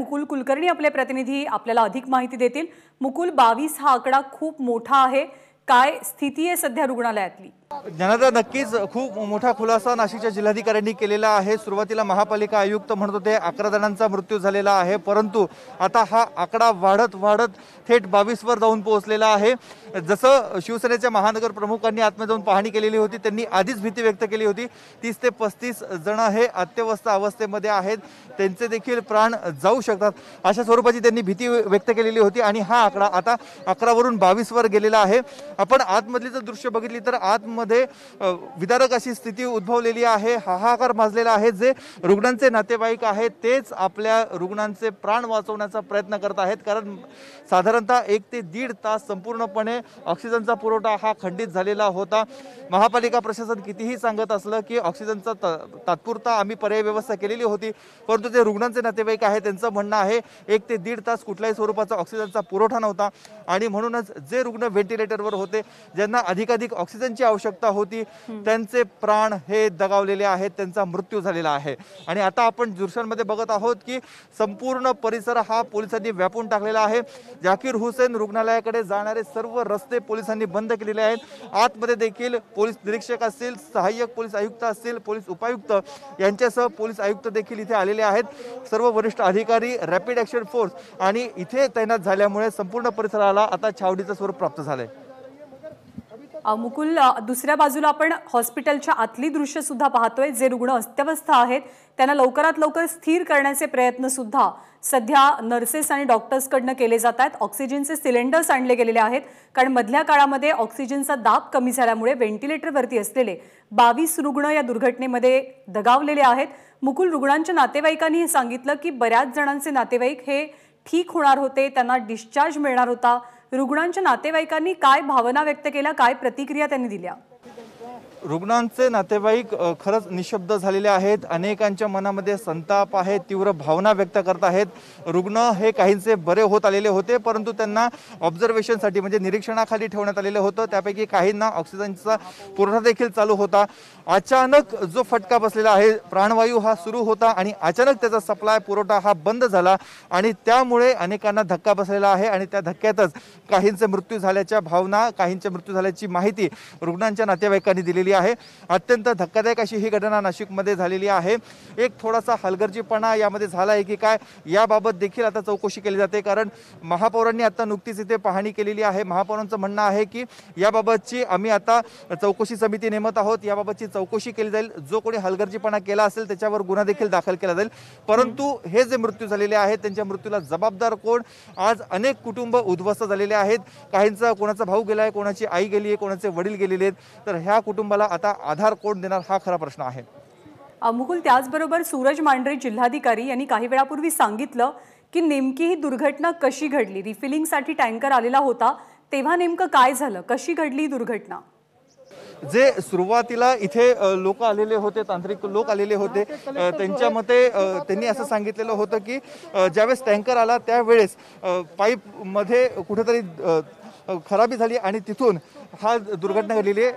मुकुल कुलकर्णी आपले प्रतिनिधी आपल्याला अधिक माहिती देतील। मुकुल, 22 हा आकडा खूप मोठा आहे, काय स्थिती आहे सध्या रुग्णालयातली? ज्ञानदा, नक्कीच खूप मोठा खुलासा नाशिकच्या जिल्हाधिकाऱ्यांनी केलेला आहे। सुरुवातीला महापालिका आयुक्त म्हणत होते 11 जणांचा मृत्यू झालेला आहे, परंतु आता हा आकडा वाढत वाढत थेट 22 वर जाऊन पोहोचलेला आहे। जसं शिवसेनेच्या महानगर प्रमुखांनी आतमध्ये जाऊन पाहणी केलेली होती, त्यांनी आधीच भीती व्यक्त केली होती 30 ते 35 जण हे अत्यवस्थ अवस्थेमध्ये आहेत, त्यांचे देखील प्राण जाऊ शकतात अशा स्वरूपाची त्यांनी भीती व्यक्त केलेली होती आणि हा आकडा आता 11 वरून 22 वर गेलेला आहे। आपण आतमधली जर दृश्य बघितली तर आतमध्ये विदारक अशी स्थिती उद्भवलेली आहे, हाहाकार माजलेला आहे। जे रुग्णांचे नातेवाईक आहेत तेच आपल्या रुग्णांचे प्राण वाचवण्याचा प्रयत्न करत आहेत, कारण साधारणतः 1 ते 1.5 तास संपूर्णपणे ऑक्सिजनचा पुरवठा हा खंडित झालेला होता। महापालिका प्रशासन कितीही सांगत असलं की ऑक्सिजनचा तात्पुरता आम्ही पर्याय व्यवस्था केलेली होती, परंतु जे रुग्णांचे नातेवाईक आहे त्यांचं म्हणणं आहे 1 ते 1.5 तास कुठल्याही स्वरूपाचा ऑक्सिजनचा पुरवठा नव्हता आणि म्हणूनच जे रुग्ण व्हेंटिलेटरवर होते, ज्यांना अधिकाधिक ऑक्सिजनची आवश्यकता होती, त्यांचे प्राण हे दगावलेले आहेत, त्यांचा मृत्यू झालेला आहे। आणि आता आपण दृश्यांमध्ये बघत आहोत की संपूर्ण परिसर हा पोलिसांनी व्यापून टाकलेला आहे। जाकीर हुसेन रुग्णालयाकडे जाणारे सर्व रस्ते पोलिसांनी बंद केलेले आहेत। आतमध्ये देखील पोलीस निरीक्षक असतील, सहाय्यक पोलीस आयुक्त असतील, पोलीस उपायुक्त यांच्यासह पोलीस आयुक्त देखील इथे आलेले आहेत। सर्व वरिष्ठ अधिकारी, रॅपिड ॲक्शन फोर्स आणि इथे तैनात झाल्यामुळे संपूर्ण परिसराला आता छावणीचं स्वरूप प्राप्त झालंय। मुकुल, दुसऱ्या बाजूला आपण हॉस्पिटलच्या आतली दृश्य सुद्धा पाहतोय। जे रुग्ण अस्वस्थ आहेत त्यांना लवकरात लवकर स्थिर करण्याचे प्रयत्न सुद्धा सध्या नर्सेस आणि डॉक्टर्स कडनं केले जात आहेत। ऑक्सिजनचे सिलेंडर्स आणले गेलेले आहेत, कारण मधल्या काळामध्ये ऑक्सिजनचा दाब कमी झाल्यामुळे व्हेंटिलेटरवरती असलेले 22 रुग्ण या दुर्घटनेमध्ये दगावलेले आहेत। मुकुल, रुग्णांच्या नातेवाईकांनी सांगितलं की बऱ्याच जणांचे नातेवाईक हे ठीक होणार होते, त्यांना डिस्चार्ज मिळणार होता। रुग्णांच्या नातेवाईकांनी काय भावना व्यक्त केल्या, काय प्रतिक्रिया त्यांनी दिल्या? रुग्णांचे नातेवाईक खरंच निशब्द झालेले आहेत। अनेकांच्या मनामध्ये संताप आहे, तीव्र भावना व्यक्त करत आहेत। रुग्ण हे काहींचे बरे होत आलेले होते, परंतु त्यांना ऑब्झर्वेशनसाठी म्हणजे निरीक्षणाखाली ठेवण्यात आलेलं होतं। त्यापैकी काहींना ऑक्सिजनचा पुरवठा देखील चालू होता। अचानक जो फटका बसलेला आहे, प्राणवायू हा सुरू होता आणि अचानक त्याचा सप्लाय पुरवठा हा बंद झाला आणि त्यामुळे अनेकांना धक्का बसलेला आहे आणि त्या धक्क्यातच काहींचे मृत्यू झाल्याच्या भावना, काहींचे मृत्यू झाल्याची माहिती रुग्णांच्या नातेवाईकांनी दिलेली आहे। अत्यंत धक्कादायक अशी ही घटना नाशिकमध्ये झालेली आहे। एक थोडासा हलगर्जीपणा यामध्ये झाला आहे की काय, याबाबत देखील आता चौकशी केली जाते, कारण महापौरांनी आता नुकतीच इथे पाहणी केलेली आहे। महापौरांचं म्हणणं आहे की याबाबतची आम्ही आता चौकशी समिती नेमत आहोत, याबाबतची चौकशी केली जाईल। जो कोणी हलगर्जीपणा केला असेल त्याच्यावर गुन्हा देखील दाखल केला जाईल, परंतु हे जे मृत्यू झालेले आहेत त्यांच्या मृत्यूला जबाबदार कोण? आज अनेक कुटुंब उद्ध्वस्त झालेले आहेत। काहींचा कोणाचा भाऊ गेलाय, कोणाची आई गेली आहे, कोणाचे वडील गेलेले आहेत, तर ह्या कुटुंबाला आता आधार कोण देणार हा खरा प्रश्न आहे। मुकुल, त्याचबरोबर सूरज मांढरे जिल्हाधिकारी यांनी काही वेळापूर्वी सांगितलं की नेमकी ही दुर्घटना कशी घडली। रिफिलिंगसाठी टँकर आलेला होता, तेव्हा नेमकं काय झालं, कशी घडली दुर्घटना? जे सुरुवातीला इथे लोक आलेले होते, तांत्रिक लोक आलेले होते, त्यांच्या मते त्यांनी असं सांगितलेलं होतं की ज्यावेळेस टँकर आला त्यावेळेस पाईपमध्ये कुठेतरी खराबी झाली आणि तिथून हा दुर्घटना घडलेली आहे।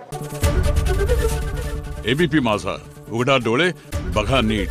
एबीपी माझा, उघडा डोळे बघा नीट।